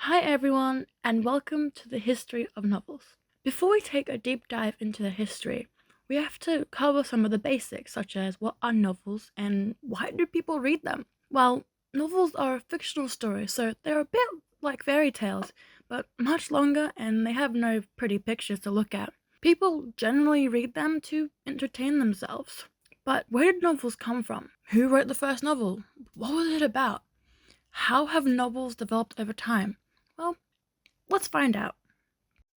Hi everyone, and welcome to the history of novels. Before we take a deep dive into the history, we have to cover some of the basics, such as what are novels and why do people read them? Well, novels are fictional stories, so they're a bit like fairy tales, but much longer and they have no pretty pictures to look at. People generally read them to entertain themselves. But where did novels come from? Who wrote the first novel? What was it about? How have novels developed over time? Well, let's find out.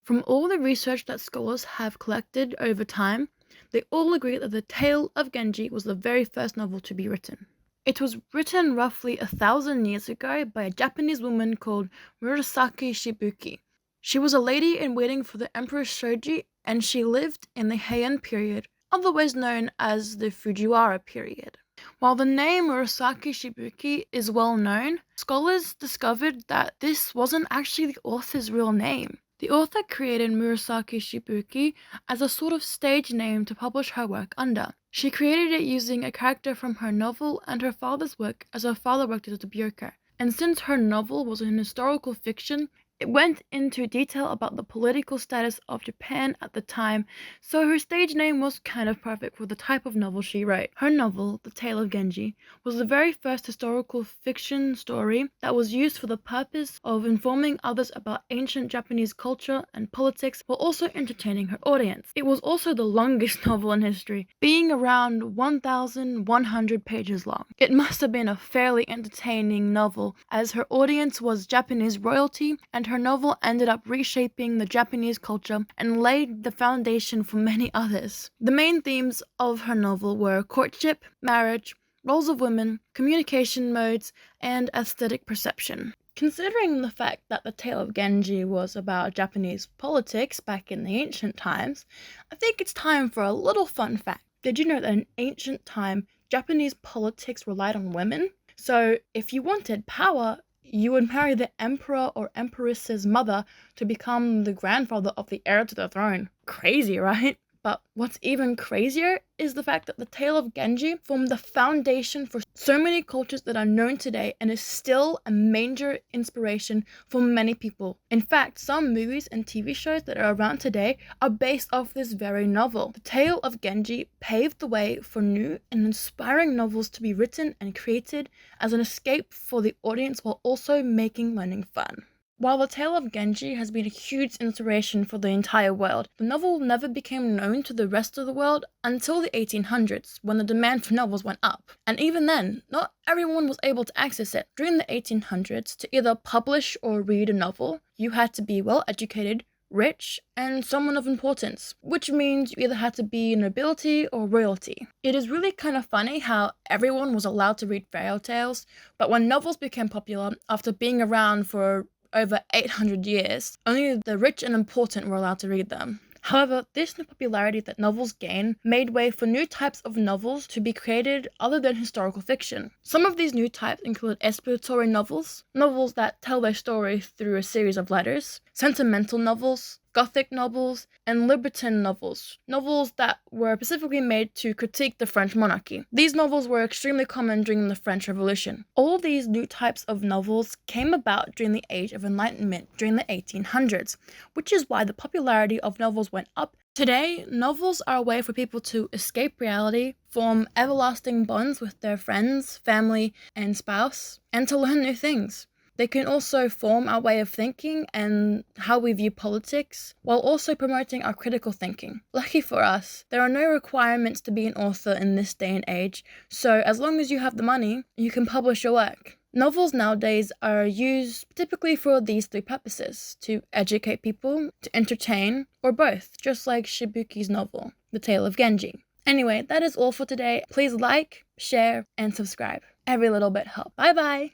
From all the research that scholars have collected over time, they all agree that The Tale of Genji was the very first novel to be written. It was written roughly 1,000 years ago by a Japanese woman called Murasaki Shibuki. She was a lady in waiting for the Emperor Shoji, and she lived in the Heian period, otherwise known as the Fujiwara period. While the name Murasaki Shibuki is well known, scholars discovered that this wasn't actually the author's real name. The author created Murasaki Shibuki as a sort of stage name to publish her work under. She created it using a character from her novel and her father's work, as her father worked as a broker. And since her novel was an historical fiction, it went into detail about the political status of Japan at the time, so her stage name was kind of perfect for the type of novel she wrote. Her novel, The Tale of Genji, was the very first historical fiction story that was used for the purpose of informing others about ancient Japanese culture and politics while also entertaining her audience. It was also the longest novel in history, being around 1,100 pages long. It must have been a fairly entertaining novel, as her audience was Japanese royalty, and her novel ended up reshaping the Japanese culture and laid the foundation for many others. The main themes of her novel were courtship, marriage, roles of women, communication modes, and aesthetic perception. Considering the fact that The Tale of Genji was about Japanese politics back in the ancient times, I think it's time for a little fun fact. Did you know that in ancient time, Japanese politics relied on women? So if you wanted power, you would marry the emperor or empress's mother to become the grandfather of the heir to the throne. Crazy, right? But what's even crazier is the fact that The Tale of Genji formed the foundation for so many cultures that are known today and is still a major inspiration for many people. In fact, some movies and TV shows that are around today are based off this very novel. The Tale of Genji paved the way for new and inspiring novels to be written and created as an escape for the audience while also making learning fun. While The Tale of Genji has been a huge inspiration for the entire world, the novel never became known to the rest of the world until the 1800s, when the demand for novels went up. And even then, not everyone was able to access it. During the 1800s, to either publish or read a novel, you had to be well educated, rich, and someone of importance, which means you either had to be nobility or royalty. It is really kind of funny how everyone was allowed to read fairy tales, but when novels became popular, after being around for over 800 years, only the rich and important were allowed to read them. However, this new popularity that novels gained made way for new types of novels to be created other than historical fiction. Some of these new types include exploratory novels, novels that tell their story through a series of letters, sentimental novels, Gothic novels, and libertine novels, novels that were specifically made to critique the French monarchy. These novels were extremely common during the French Revolution. All of these new types of novels came about during the Age of Enlightenment during the 1800s, which is why the popularity of novels went up. Today, novels are a way for people to escape reality, form everlasting bonds with their friends, family, and spouse, and to learn new things. They can also form our way of thinking and how we view politics, while also promoting our critical thinking. Lucky for us, there are no requirements to be an author in this day and age, so as long as you have the money, you can publish your work. Novels nowadays are used typically for these three purposes: to educate people, to entertain, or both, just like Shibuki's novel, The Tale of Genji. Anyway, that is all for today. Please like, share, and subscribe. Every little bit helps. Bye bye!